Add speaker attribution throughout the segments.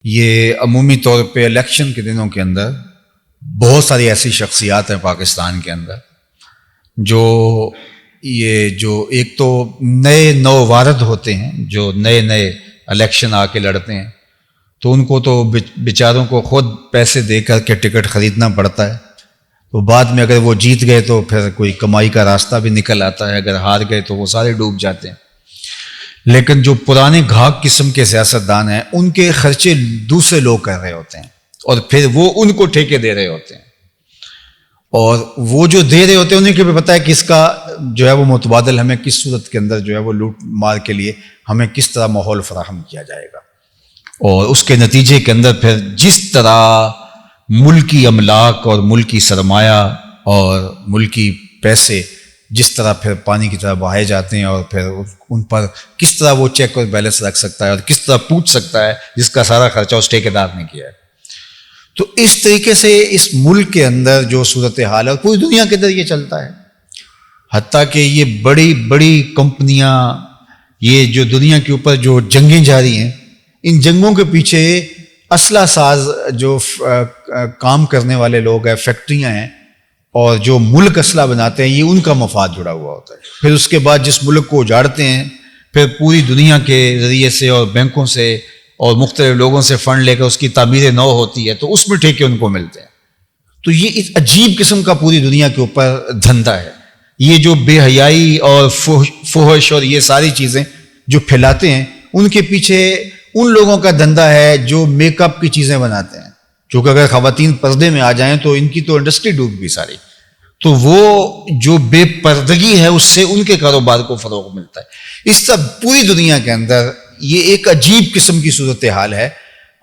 Speaker 1: یہ عمومی طور پہ الیکشن کے دنوں کے اندر بہت ساری ایسی شخصیات ہیں پاکستان کے اندر جو ایک تو نئے نووارد ہوتے ہیں، جو نئے الیکشن آ کے لڑتے ہیں، تو ان کو تو بیچاروں کو خود پیسے دے کر کے ٹکٹ خریدنا پڑتا ہے، تو بعد میں اگر وہ جیت گئے تو پھر کوئی کمائی کا راستہ بھی نکل آتا ہے، اگر ہار گئے تو وہ سارے ڈوب جاتے ہیں۔ لیکن جو پرانے گھاک قسم کے سیاستدان ہیں، ان کے خرچے دوسرے لوگ کر رہے ہوتے ہیں اور پھر وہ ان کو ٹھیکے دے رہے ہوتے ہیں، اور وہ جو دے رہے ہوتے ہیں انہیں بھی پتہ ہے کہ اس کا جو ہے وہ متبادل ہمیں کس صورت کے اندر جو ہے وہ لوٹ مار کے لیے ہمیں کس طرح ماحول فراہم کیا جائے گا، اور اس کے نتیجے کے اندر پھر جس طرح ملکی املاک اور ملکی سرمایہ اور ملکی پیسے جس طرح پھر پانی کی طرح بہائے جاتے ہیں، اور پھر ان پر کس طرح وہ چیک اور بیلنس رکھ سکتا ہے اور کس طرح پوچھ سکتا ہے جس کا سارا خرچہ اس ٹھیکیدار نے کیا ہے۔ تو اس طریقے سے اس ملک کے اندر جو صورتحال ہے اور پوری دنیا کے اندر یہ چلتا ہے، حتیٰ کہ یہ بڑی بڑی کمپنیاں، یہ جو دنیا کے اوپر جو جنگیں جاری ہیں، ان جنگوں کے پیچھے اسلحہ ساز جو کام کرنے والے لوگ ہیں، فیکٹریاں ہیں، اور جو ملک اسلحہ بناتے ہیں، یہ ان کا مفاد جڑا ہوا ہوتا ہے۔ پھر اس کے بعد جس ملک کو اجاڑتے ہیں، پھر پوری دنیا کے ذریعے سے اور بینکوں سے اور مختلف لوگوں سے فنڈ لے کر اس کی تعمیر نو ہوتی ہے، تو اس میں ٹھیکے ان کو ملتے ہیں۔ تو یہ ایک عجیب قسم کا پوری دنیا کے اوپر دھندا ہے۔ یہ جو بے حیائی اور فحش اور یہ ساری چیزیں جو پھیلاتے ہیں، ان کے پیچھے ان لوگوں کا دھندا ہے جو میک اپ کی چیزیں بناتے ہیں، چونکہ اگر خواتین پردے میں آ جائیں تو ان کی تو انڈسٹری ڈوب گئی ساری، تو وہ جو بے پردگی ہے اس سے ان کے کاروبار کو فروغ ملتا ہے۔ اس طرح پوری دنیا کے اندر یہ ایک عجیب قسم کی صورتحال ہے،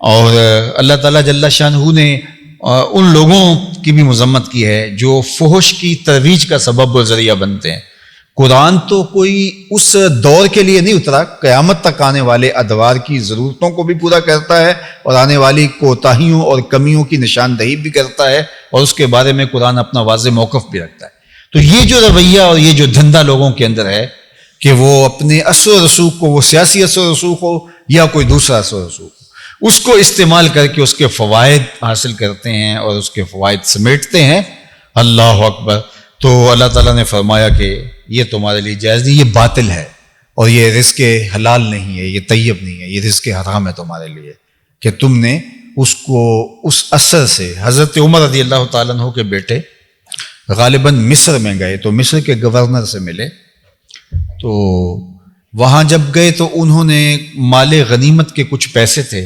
Speaker 1: اور اللہ تعالیٰ جل شانہ نے ان لوگوں کی بھی مذمت کی ہے جو فحش کی ترویج کا سبب و ذریعہ بنتے ہیں۔ قرآن تو کوئی اس دور کے لیے نہیں اترا، قیامت تک آنے والے ادوار کی ضرورتوں کو بھی پورا کرتا ہے اور آنے والی کوتاہیوں اور کمیوں کی نشاندہی بھی کرتا ہے، اور اس کے بارے میں قرآن اپنا واضح موقف بھی رکھتا ہے۔ تو یہ جو رویہ اور یہ جو دھندا لوگوں کے اندر ہے کہ وہ اپنے اثر و رسوخ کو، وہ سیاسی اثر و رسوخ ہو یا کوئی دوسرا اثر و رسوخ ہو، اس کو استعمال کر کے اس کے فوائد حاصل کرتے ہیں اور اس کے فوائد سمیٹتے ہیں۔ اللہ اکبر۔ تو اللہ تعالیٰ نے فرمایا کہ یہ تمہارے لیے جائز نہیں، یہ باطل ہے، اور یہ رزق حلال نہیں ہے، یہ طیب نہیں ہے، یہ رزق حرام ہے تمہارے لیے، کہ تم نے اس کو اس اثر سے۔ حضرت عمر رضی اللہ تعالیٰ عنہ کے بیٹے غالباً مصر میں گئے تو مصر کے گورنر سے ملے، تو وہاں جب گئے تو انہوں نے مال غنیمت کے کچھ پیسے تھے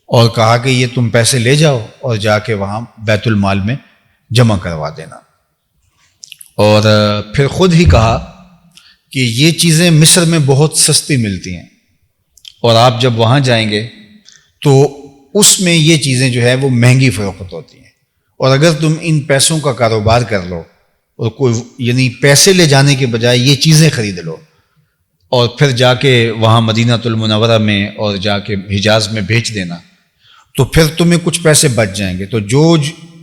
Speaker 1: اور کہا کہ یہ تم پیسے لے جاؤ اور جا کے وہاں بیت المال میں جمع کروا دینا، اور پھر خود ہی کہا کہ یہ چیزیں مصر میں بہت سستی ملتی ہیں، اور آپ جب وہاں جائیں گے تو اس میں یہ چیزیں جو ہے وہ مہنگی فروخت ہوتی ہیں، اور اگر تم ان پیسوں کا کاروبار کر لو اور کوئی یعنی پیسے لے جانے کے بجائے یہ چیزیں خرید لو اور پھر جا کے وہاں مدینہ المنورہ میں اور جا کے حجاز میں بیچ دینا، تو پھر تمہیں کچھ پیسے بچ جائیں گے، تو جو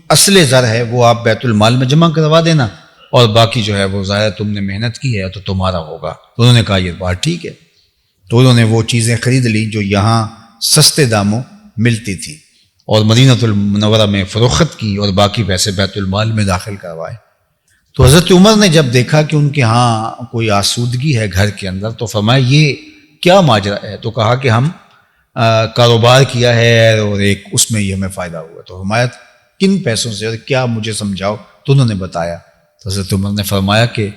Speaker 1: اصل زر ہے وہ آپ بیت المال میں جمع کروا دینا، اور باقی جو ہے وہ ظاہر تم نے محنت کی ہے تو تمہارا ہوگا۔ تو انہوں نے کہا یہ بات ٹھیک ہے، تو انہوں نے وہ چیزیں خرید لی جو یہاں سستے داموں ملتی تھی اور مدینہ المنورہ میں فروخت کی، اور باقی پیسے بیت المال میں داخل کروائے۔ تو حضرت عمر نے جب دیکھا کہ ان کے ہاں کوئی آسودگی ہے گھر کے اندر، تو فرمایا یہ کیا ماجرا ہے؟ تو کہا کہ ہم کاروبار کیا ہے اور ایک اس میں یہ ہمیں فائدہ ہوا۔ تو فرمایا کن پیسوں سے اور کیا، مجھے سمجھاؤ۔ تو انہوں نے بتایا، تو حضرت عمر نے فرمایا کہ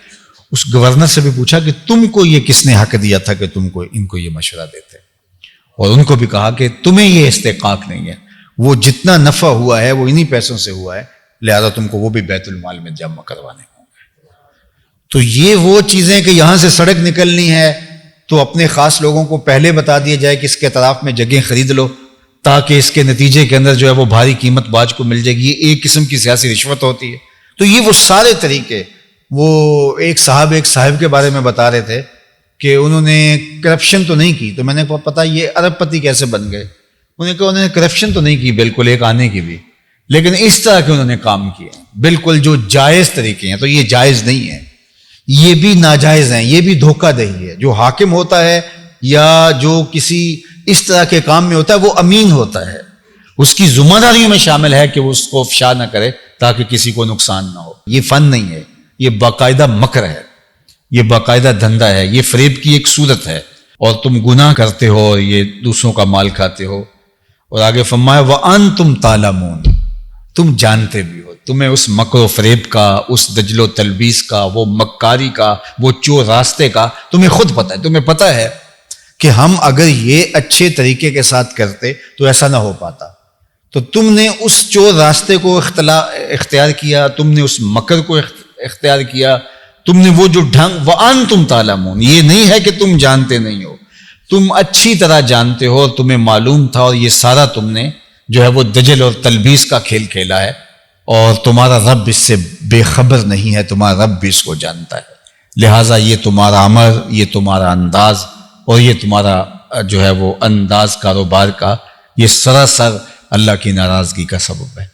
Speaker 1: اس گورنر سے بھی پوچھا کہ تم کو یہ کس نے حق دیا تھا کہ تم کو ان کو یہ مشورہ دیتے، اور ان کو بھی کہا کہ تمہیں یہ استحقاق نہیں ہے، وہ جتنا نفع ہوا ہے وہ انہی پیسوں سے ہوا ہے، لہذا تم کو وہ بھی بیت المال میں جمع کروانے ہوں گے۔ تو یہ وہ چیزیں کہ یہاں سے سڑک نکلنی ہے تو اپنے خاص لوگوں کو پہلے بتا دیا جائے کہ اس کے اطراف میں جگہیں خرید لو، تاکہ اس کے نتیجے کے اندر جو ہے وہ بھاری قیمت باج کو مل جائے گی، یہ ایک قسم کی سیاسی رشوت ہوتی ہے۔ تو یہ وہ سارے طریقے، وہ ایک صاحب کے بارے میں بتا رہے تھے کہ انہوں نے کرپشن تو نہیں کی، تو میں نے کہا پتہ یہ ارب پتی کیسے بن گئے؟ انہوں نے کہا انہوں نے کرپشن تو نہیں کی بالکل، ایک آنے کی بھی، لیکن اس طرح کے انہوں نے کام کیے بالکل جو جائز طریقے ہیں۔ تو یہ جائز نہیں ہے، یہ بھی ناجائز ہیں، یہ بھی دھوکہ دہی ہے۔ جو حاکم ہوتا ہے یا جو کسی اس طرح کے کام میں ہوتا ہے وہ امین ہوتا ہے، اس کی ذمہ داریوں میں شامل ہے کہ وہ اس کو افشا نہ کرے تاکہ کسی کو نقصان نہ ہو۔ یہ فن نہیں ہے، یہ باقاعدہ مکر ہے، یہ باقاعدہ دھندا ہے، یہ فریب کی ایک صورت ہے، اور تم گناہ کرتے ہو اور یہ دوسروں کا مال کھاتے ہو۔ اور آگے فرمایا وَأَنْتُمْ تَعْلَمُونَ، تم جانتے بھی ہو، تمہیں اس مکر و فریب کا، اس دجل و تلبیس کا، وہ مکاری کا، وہ چور راستے کا تمہیں خود پتہ ہے، تمہیں پتہ ہے کہ ہم اگر یہ اچھے طریقے کے ساتھ کرتے تو ایسا نہ ہو پاتا، تو تم نے اس چور راستے کو اختیار کیا، تم نے اس مکر کو اختیار کیا، تم نے وہ جو ڈھنگ وَأَنْتُمْ تَعْلَمُونَ، یہ نہیں ہے کہ تم جانتے نہیں ہو، تم اچھی طرح جانتے ہو اور تمہیں معلوم تھا، اور یہ سارا تم نے جو ہے وہ دجل اور تلبیس کا کھیل کھیلا ہے، اور تمہارا رب اس سے بے خبر نہیں ہے، تمہارا رب بھی اس کو جانتا ہے، لہٰذا یہ تمہارا عمل، یہ تمہارا انداز اور یہ تمہارا جو ہے وہ انداز کاروبار کا، یہ سراسر اللہ کی ناراضگی کا سبب ہے۔